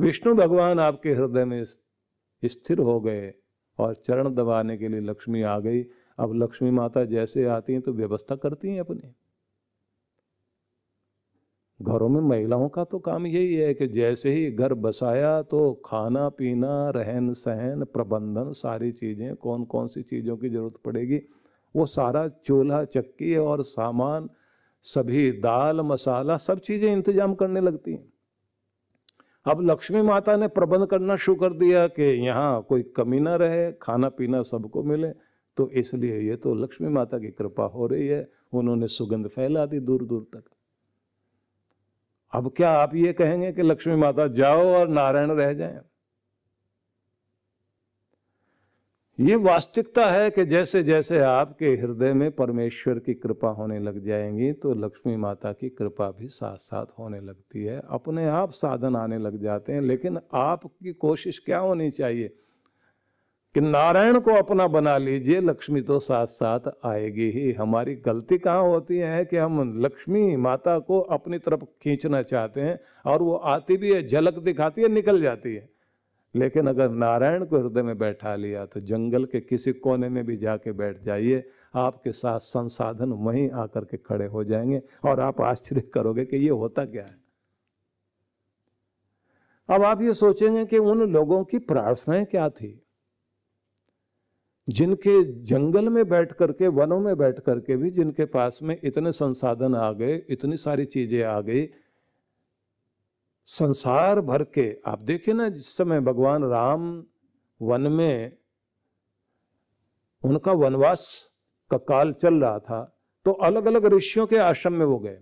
विष्णु भगवान आपके हृदय में स्थिर हो गए और चरण दबाने के लिए लक्ष्मी आ गई। अब लक्ष्मी माता जैसे आती हैं तो व्यवस्था करती हैं अपनी। घरों में महिलाओं का तो काम यही है कि जैसे ही घर बसाया तो खाना पीना, रहन सहन, प्रबंधन, सारी चीजें, कौन कौन सी चीजों की जरूरत पड़ेगी वो सारा चूल्हा चक्की और सामान, सभी दाल मसाला, सब चीजें इंतजाम करने लगती हैं। अब लक्ष्मी माता ने प्रबंध करना शुरू कर दिया कि यहाँ कोई कमी ना रहे, खाना पीना सबको मिले। तो इसलिए ये तो लक्ष्मी माता की कृपा हो रही है, उन्होंने सुगंध फैला दी दूर दूर तक। अब क्या आप ये कहेंगे कि लक्ष्मी माता जाओ और नारायण रह जाएं? ये वास्तविकता है कि जैसे जैसे आपके हृदय में परमेश्वर की कृपा होने लग जाएंगी तो लक्ष्मी माता की कृपा भी साथ साथ होने लगती है, अपने आप साधन आने लग जाते हैं। लेकिन आपकी कोशिश क्या होनी चाहिए कि नारायण को अपना बना लीजिए, लक्ष्मी तो साथ साथ आएगी ही। हमारी गलती कहाँ होती है कि हम लक्ष्मी माता को अपनी तरफ खींचना चाहते हैं और वो आती भी है, झलक दिखाती है, निकल जाती है। लेकिन अगर नारायण को हृदय में बैठा लिया तो जंगल के किसी कोने में भी जाके बैठ जाइए, आपके साथ संसाधन वहीं आकर के खड़े हो जाएंगे और आप आश्चर्य करोगे कि ये होता क्या है। अब आप ये सोचेंगे कि उन लोगों की प्रार्थनाएं क्या थी जिनके जंगल में बैठ करके, वनों में बैठ करके भी जिनके पास में इतने संसाधन आ गए, इतनी सारी चीजें आ गई, संसार भर के। आप देखिए ना, जिस समय भगवान राम वन में उनका वनवास का काल चल रहा था तो अलग अलग ऋषियों के आश्रम में वो गए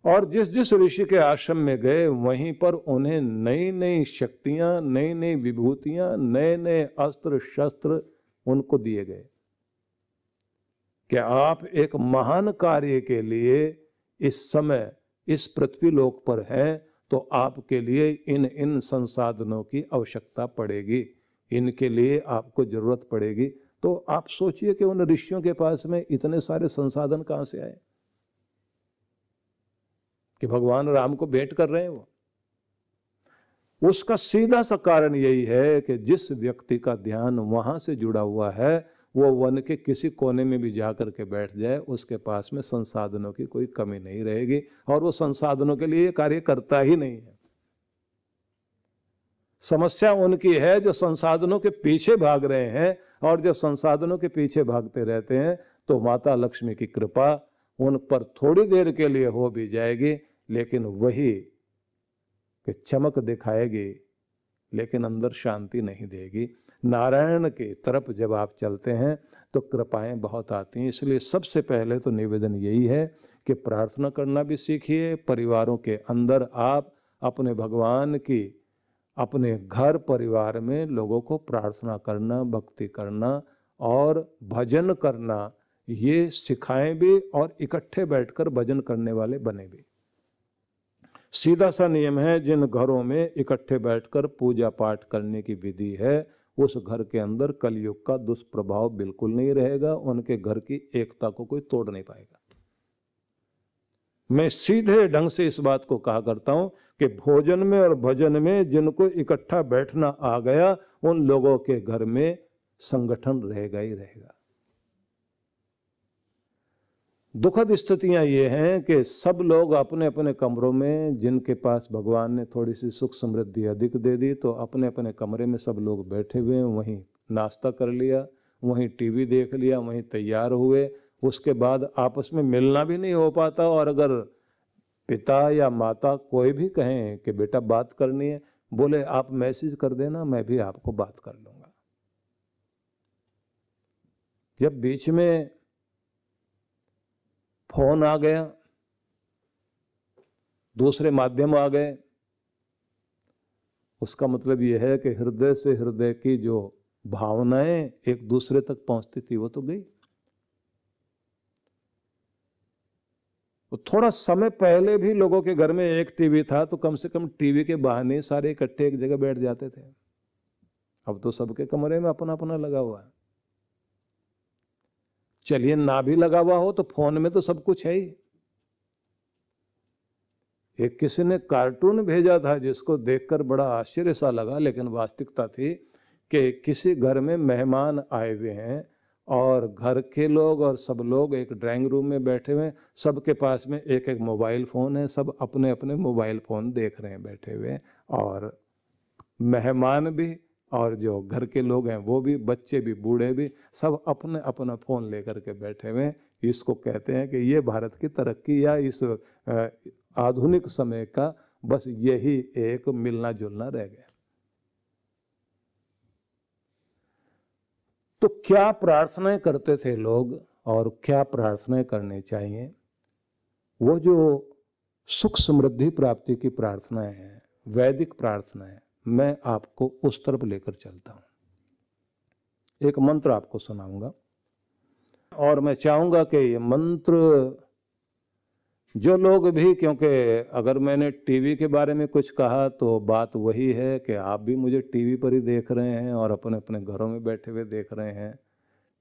और जिस जिस ऋषि के आश्रम में गए वहीं पर उन्हें नई नई शक्तियां, नई नई विभूतियां, नए नए अस्त्र शस्त्र उनको दिए गए कि आप एक महान कार्य के लिए इस समय इस पृथ्वी लोक पर है तो आपके लिए इन इन संसाधनों की आवश्यकता पड़ेगी, इनके लिए आपको जरूरत पड़ेगी। तो आप सोचिए कि उन ऋषियों के पास में इतने सारे संसाधन कहां से आए कि भगवान राम को भेंट कर रहे हैं वो। उसका सीधा सा कारण यही है कि जिस व्यक्ति का ध्यान वहां से जुड़ा हुआ है वो वन के किसी कोने में भी जाकर के बैठ जाए, उसके पास में संसाधनों की कोई कमी नहीं रहेगी और वो संसाधनों के लिए कार्य करता ही नहीं है। समस्या उनकी है जो संसाधनों के पीछे भाग रहे हैं, और जब संसाधनों के पीछे भागते रहते हैं तो माता लक्ष्मी की कृपा उन पर थोड़ी देर के लिए हो भी जाएगी, लेकिन वही कि चमक दिखाएगी लेकिन अंदर शांति नहीं देगी। नारायण की तरफ जब आप चलते हैं तो कृपाएं बहुत आती हैं। इसलिए सबसे पहले तो निवेदन यही है कि प्रार्थना करना भी सीखिए। परिवारों के अंदर आप अपने भगवान की, अपने घर परिवार में लोगों को प्रार्थना करना, भक्ति करना और भजन करना ये सिखाएं भी और इकट्ठे बैठकर भजन करने वाले बने भी। सीधा सा नियम है, जिन घरों में इकट्ठे बैठकर पूजा पाठ करने की विधि है उस घर के अंदर कलयुग का दुष्प्रभाव बिल्कुल नहीं रहेगा, उनके घर की एकता को कोई तोड़ नहीं पाएगा। मैं सीधे ढंग से इस बात को कहा करता हूं कि भोजन में और भजन में जिनको इकट्ठा बैठना आ गया उन लोगों के घर में संगठन रहेगा ही रहेगा। दुखद स्थितियां ये हैं कि सब लोग अपने अपने कमरों में, जिनके पास भगवान ने थोड़ी सी सुख समृद्धि अधिक दे दी, तो अपने अपने कमरे में सब लोग बैठे हुए हैं, वहीं नाश्ता कर लिया, वहीं टीवी देख लिया, वहीं तैयार हुए, उसके बाद आपस में मिलना भी नहीं हो पाता। और अगर पिता या माता कोई भी कहें कि बेटा बात करनी है, बोले आप मैसेज कर देना, मैं भी आपको बात कर लूंगा। जब बीच में फोन आ गया, दूसरे माध्यम आ गए, उसका मतलब यह है कि हृदय से हृदय की जो भावनाएं एक दूसरे तक पहुंचती थी वो तो गई। तो थोड़ा समय पहले भी लोगों के घर में एक टीवी था तो कम से कम टीवी के बहाने सारे इकट्ठे एक जगह बैठ जाते थे। अब तो सबके कमरे में अपना अपना लगा हुआ है। चलिए ना भी लगा हुआ हो तो फोन में तो सब कुछ है ही। एक किसी ने कार्टून भेजा था जिसको देखकर बड़ा आश्चर्य सा लगा, लेकिन वास्तविकता थी कि किसी घर में मेहमान आए हुए हैं और घर के लोग और सब लोग एक ड्राइंग रूम में बैठे हुए हैं, सबके पास में एक एक मोबाइल फ़ोन है, सब अपने अपने मोबाइल फ़ोन देख रहे हैं बैठे हुए, और मेहमान भी और जो घर के लोग हैं वो भी, बच्चे भी बूढ़े भी, सब अपने अपना फ़ोन लेकर के बैठे हुए हैं। इसको कहते हैं कि ये भारत की तरक्की या इस आधुनिक समय का बस यही एक मिलना जुलना रह गया। तो क्या प्रार्थनाएं करते थे लोग और क्या प्रार्थनाएं करनी चाहिए? वो जो सुख समृद्धि प्राप्ति की प्रार्थनाएं हैं, वैदिक प्रार्थनाएं, मैं आपको उस तरफ लेकर चलता हूं। एक मंत्र आपको सुनाऊंगा और मैं चाहूंगा कि ये मंत्र जो लोग भी, क्योंकि अगर मैंने टीवी के बारे में कुछ कहा तो बात वही है कि आप भी मुझे टीवी पर ही देख रहे हैं और अपने अपने घरों में बैठे हुए देख रहे हैं।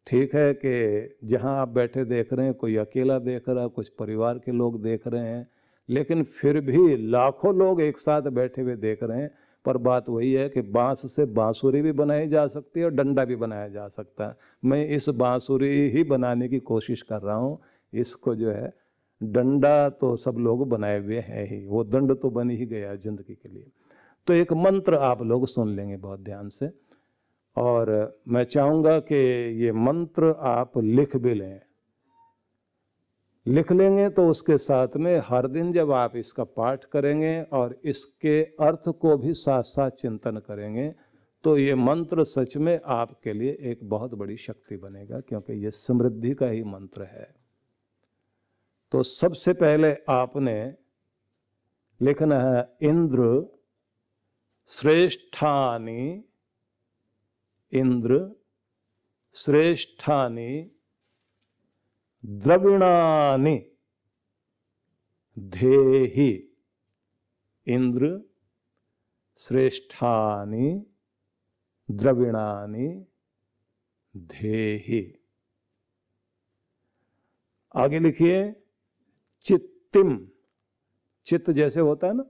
ठीक है कि जहां आप बैठे देख रहे हैं, कोई अकेला देख रहा है, कुछ परिवार के लोग देख रहे हैं, लेकिन फिर भी लाखों लोग एक साथ बैठे हुए देख रहे हैं। पर बात वही है कि बांस से बांसुरी भी बनाई जा सकती है और डंडा भी बनाया जा सकता है। मैं इस बांसुरी ही बनाने की कोशिश कर रहा हूँ। इसको जो है, डंडा तो सब लोग बनाए हुए हैं ही, वो दंड तो बन ही गया जिंदगी के लिए। तो एक मंत्र आप लोग सुन लेंगे बहुत ध्यान से, और मैं चाहूँगा कि ये मंत्र आप लिख भी लें। लिख लेंगे तो उसके साथ में हर दिन जब आप इसका पाठ करेंगे और इसके अर्थ को भी साथ साथ चिंतन करेंगे, तो ये मंत्र सच में आपके लिए एक बहुत बड़ी शक्ति बनेगा, क्योंकि ये समृद्धि का ही मंत्र है। तो सबसे पहले आपने लिखना है, इंद्र श्रेष्ठानि, इंद्र श्रेष्ठानि द्रविणानि धेहि, इंद्र श्रेष्ठानि द्रविणानि धेहि। आगे लिखिए, चित्तिम, चित्त जैसे होता है ना,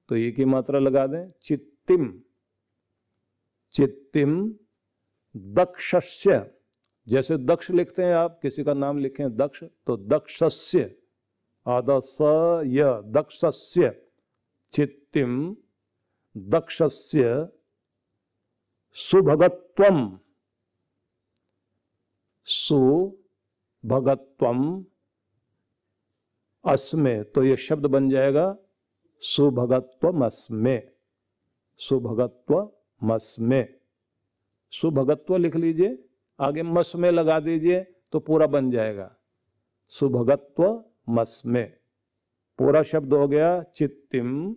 तो ये की मात्रा लगा दें, चित्तिम, चित्तिम दक्षस्य, जैसे दक्ष लिखते हैं आप, किसी का नाम लिखें दक्ष, तो दक्षस्य, आदस्य, दक्षस्य, चित्तिम दक्षस्य सुभगत्वम, सुभगत्वम अस्मे, तो ये शब्द बन जाएगा सुभगत्वमस्मे, सुभगत्वमस्मे। सुभगत्व लिख लीजिए, आगे मस में लगा दीजिए तो पूरा बन जाएगा, सुभगत्वमस्मे। पूरा शब्द हो गया, चित्तिम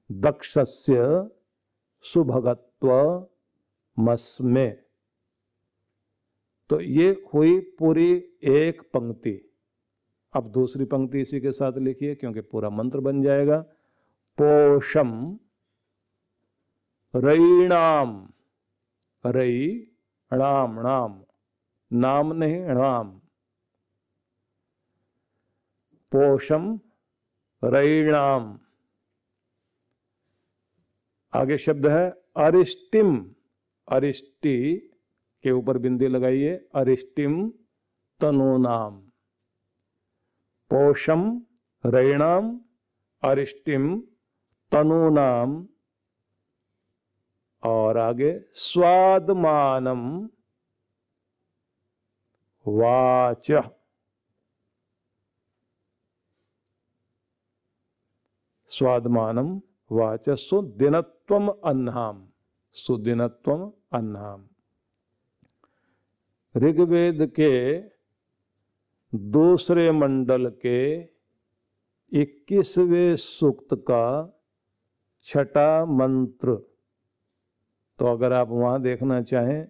दक्षस्य सुभगत्वमस्मे। तो ये हुई पूरी एक पंक्ति। अब दूसरी पंक्ति इसी के साथ लिखिए, क्योंकि पूरा मंत्र बन जाएगा। पोषम रैणाम, रई णाम, नाम, नाम नहीं णाम, पोषम रैणाम। आगे शब्द है अरिष्टिम, अरिष्टि के ऊपर बिंदी लगाइए, अरिष्टिम तनूनाम, पोषम रैणाम अरिष्टिम तनूनाम। और आगे स्वादमानम वाच, स्वादमानम वाच सुदिनत्वम अन्नाम, सुदिनत्वम अन्नाम। ऋग्वेद के दूसरे मंडल के 21वें सूक्त का छठा मंत्र। तो अगर आप वहाँ देखना चाहें,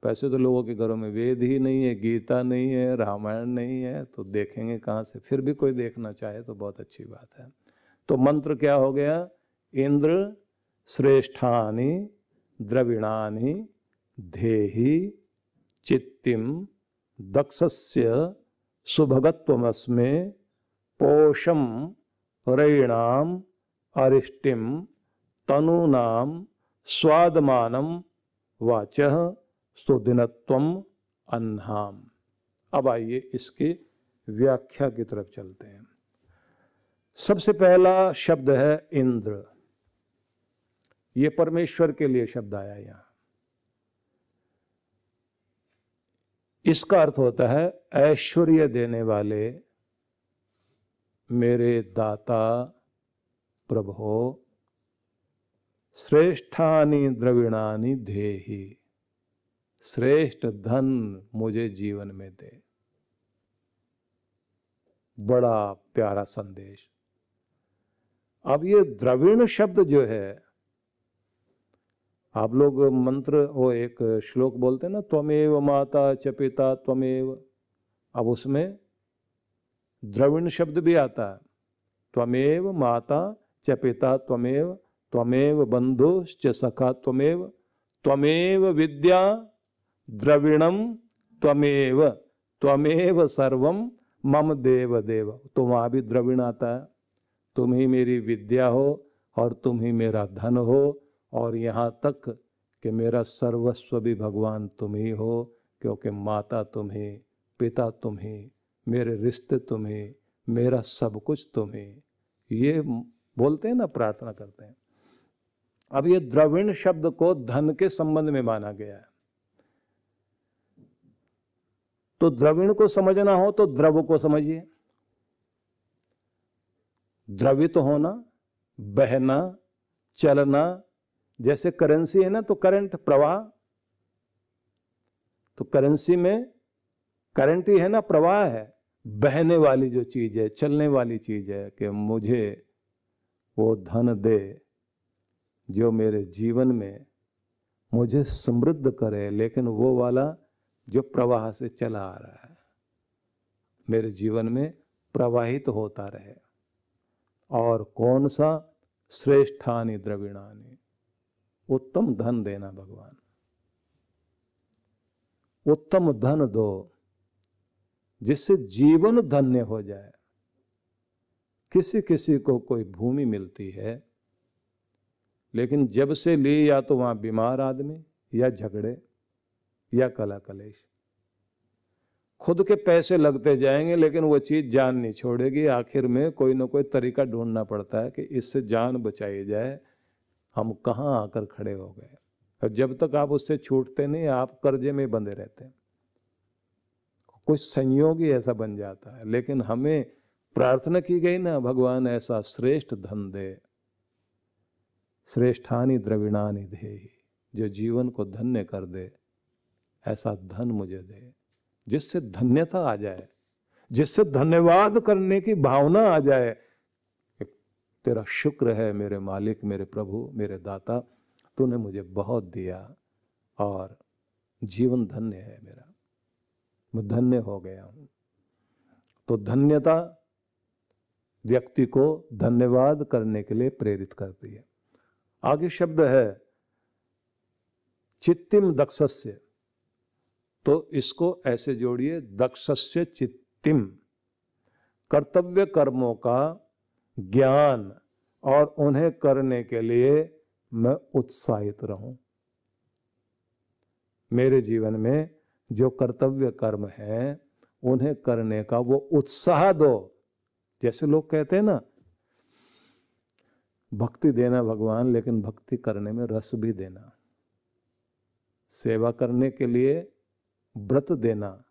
वैसे तो लोगों के घरों में वेद ही नहीं है, गीता नहीं है, रामायण नहीं है, तो देखेंगे कहाँ से? फिर भी कोई देखना चाहे तो बहुत अच्छी बात है। तो मंत्र क्या हो गया? इंद्र श्रेष्ठानि द्रविणानि धेहि चित्तिम दक्षस्य सुभगत्वमस्मे पोषम रयिणाम अरिष्टिम तनूनाम स्वादमानम वाचः सुदिनत्वम अन्हाम। अब आइए इसकी व्याख्या की तरफ चलते हैं। सबसे पहला शब्द है इंद्र। ये परमेश्वर के लिए शब्द आया यहां। इसका अर्थ होता है ऐश्वर्य देने वाले मेरे दाता प्रभो, श्रेष्ठानि द्रविणानि देहि, श्रेष्ठ धन मुझे जीवन में दे। बड़ा प्यारा संदेश। अब ये द्रविण शब्द जो है, आप लोग मंत्र वो एक श्लोक बोलते हैं ना, त्वमेव माता च पिता त्वमेव। अब उसमें द्रविण शब्द भी आता है। त्वमेव माता च पिता त्वमेव, त्वमेव बंधुश्च सखा त्वमेव, त्वमेव विद्या द्रविणम त्वमेव, त्वमेव सर्वम मम देव देव। तो वहां भी द्रविण आता है। तुम ही मेरी विद्या हो और तुम ही मेरा धन हो, और यहाँ तक कि मेरा सर्वस्व भी भगवान तुम ही हो, क्योंकि माता तुम ही, पिता तुम ही, मेरे रिश्ते तुम ही, मेरा सब कुछ तुम ही। ये बोलते हैं ना, प्रार्थना करते हैं। अब ये द्रविण शब्द को धन के संबंध में माना गया है। तो द्रविण को समझना हो तो द्रव को समझिए। द्रवित होना, बहना, चलना। जैसे करेंसी है ना, तो करंट प्रवाह, तो करेंसी में करंट ही है ना, प्रवाह है। बहने वाली जो चीज है, चलने वाली चीज है, कि मुझे वो धन दे जो मेरे जीवन में मुझे समृद्ध करे, लेकिन वो वाला जो प्रवाह से चला आ रहा है, मेरे जीवन में प्रवाहित होता रहे। और कौन सा? श्रेष्ठानि द्रविणानि, उत्तम धन देना भगवान। उत्तम धन दो जिससे जीवन धन्य हो जाए। किसी किसी को कोई भूमि मिलती है, लेकिन जब से ली या तो वहां बीमार आदमी, या झगड़े, या कला कलेश। खुद के पैसे लगते जाएंगे, लेकिन वो चीज जान नहीं छोड़ेगी। आखिर में कोई ना कोई तरीका ढूंढना पड़ता है कि इससे जान बचाई जाए। हम कहाँ आकर खड़े हो गए। और जब तक आप उससे छूटते नहीं, आप कर्जे में बंधे रहते हैं। कुछ संयोग ही ऐसा बन जाता है। लेकिन हमें प्रार्थना की गई ना, भगवान ऐसा श्रेष्ठ धन दे, श्रेष्ठानि द्रविणानि देहि, जो जीवन को धन्य कर दे। ऐसा धन मुझे दे जिससे धन्यता आ जाए, जिससे धन्यवाद करने की भावना आ जाए। तेरा शुक्र है मेरे मालिक, मेरे प्रभु, मेरे दाता, तूने मुझे बहुत दिया और जीवन धन्य है मेरा, मैं धन्य हो गया हूं। तो धन्यता व्यक्ति को धन्यवाद करने के लिए प्रेरित करती है। आगे शब्द है चित्तिम दक्षस्य। तो इसको ऐसे जोड़िए, दक्षस्य चित्तिम, कर्तव्य कर्मों का ज्ञान और उन्हें करने के लिए मैं उत्साहित रहूं। मेरे जीवन में जो कर्तव्य कर्म है, उन्हें करने का वो उत्साह दो। जैसे लोग कहते हैं ना, भक्ति देना भगवान, लेकिन भक्ति करने में रस भी देना। सेवा करने के लिए व्रत देना,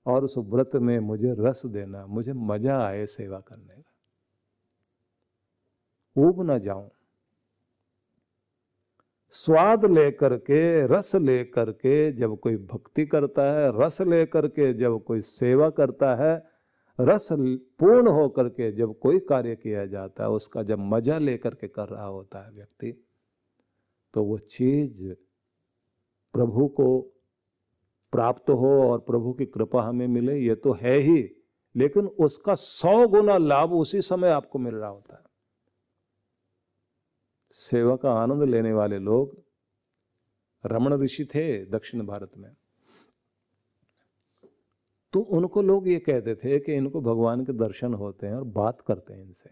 और उस व्रत में मुझे रस देना, मुझे मजा आए सेवा करने का, ऊब ना जाऊं। स्वाद लेकर के, रस लेकर के जब कोई भक्ति करता है, रस लेकर के जब कोई सेवा करता है, रस पूर्ण होकर के जब कोई कार्य किया जाता है, उसका जब मजा लेकर के कर रहा होता है व्यक्ति, तो वो चीज प्रभु को प्राप्त हो और प्रभु की कृपा हमें मिले, ये तो है ही, लेकिन उसका 100 गुना लाभ उसी समय आपको मिल रहा होता है। सेवा का आनंद लेने वाले लोग रमण ऋषि थे दक्षिण भारत में। तो उनको लोग ये कहते थे कि इनको भगवान के दर्शन होते हैं और बात करते हैं इनसे।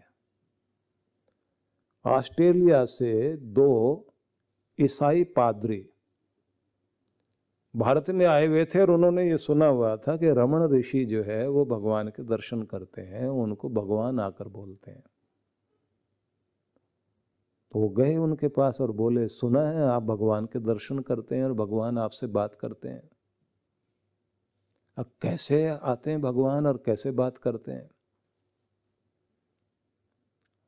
ऑस्ट्रेलिया से 2 ईसाई पादरी भारत में आए हुए थे और उन्होंने ये सुना हुआ था कि रमण ऋषि जो है वो भगवान के दर्शन करते हैं, उनको भगवान आकर बोलते हैं। तो वो गए उनके पास और बोले, सुना है आप भगवान के दर्शन करते हैं और भगवान आपसे बात करते हैं। अब कैसे आते हैं भगवान और कैसे बात करते हैं?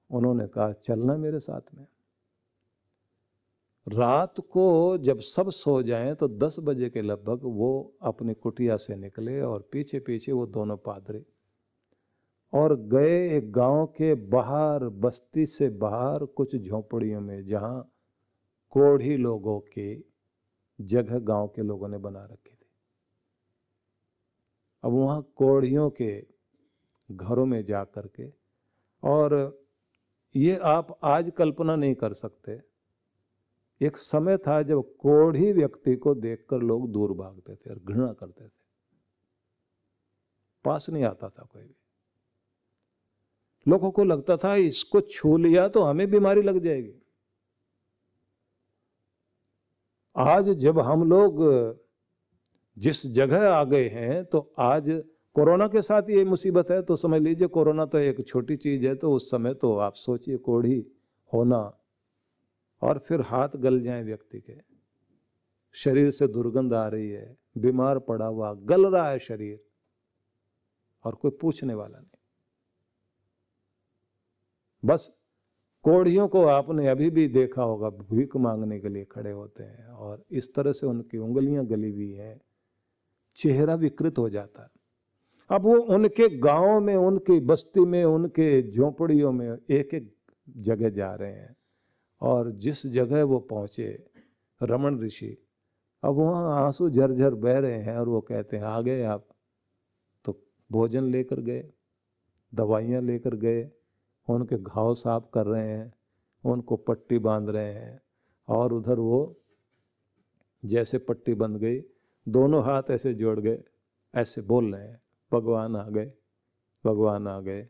उन्होंने कहा, चलना मेरे साथ में। रात को जब सब सो जाएं तो 10 बजे के लगभग वो अपनी कुटिया से निकले और पीछे पीछे वो दोनों पादरी, और गए एक गांव के बाहर, बस्ती से बाहर कुछ झोपड़ियों में, जहां कोढ़ी लोगों की जगह गांव के लोगों ने बना रखी थी। अब वहां कोढ़ियों के घरों में जा करके, और ये आप आज कल्पना नहीं कर सकते, एक समय था जब कोढ़ी व्यक्ति को देखकर लोग दूर भागते थे और घृणा करते थे, पास नहीं आता था कोई भी। लोगों को लगता था इसको छू लिया तो हमें बीमारी लग जाएगी। आज जब हम लोग जिस जगह आ गए हैं, तो आज कोरोना के साथ ये मुसीबत है, तो समझ लीजिए कोरोना तो एक छोटी चीज है, तो उस समय तो आप सोचिए कोढ़ी होना, और फिर हाथ गल जाए व्यक्ति के, शरीर से दुर्गंध आ रही है, बीमार पड़ा हुआ, गल रहा है शरीर, और कोई पूछने वाला नहीं। बस कोढ़ियों को आपने अभी भी देखा होगा, भीख मांगने के लिए खड़े होते हैं, और इस तरह से उनकी उंगलियां गली हुई हैं, चेहरा विकृत हो जाता है। अब वो उनके गांव में, उनकी बस्ती में, उनके झोपड़ियों में एक एक जगह जा रहे हैं, और जिस जगह वो पहुंचे रमण ऋषि, अब वहाँ आंसू झरझर बह रहे हैं, और वो कहते हैं, आ गए आप? तो भोजन लेकर गए, दवाइयाँ लेकर गए, उनके घाव साफ कर रहे हैं, उनको पट्टी बांध रहे हैं, और उधर वो जैसे पट्टी बंध गई, दोनों हाथ ऐसे जोड़ गए, ऐसे बोल रहे हैं, भगवान आ गए, भगवान आ गए।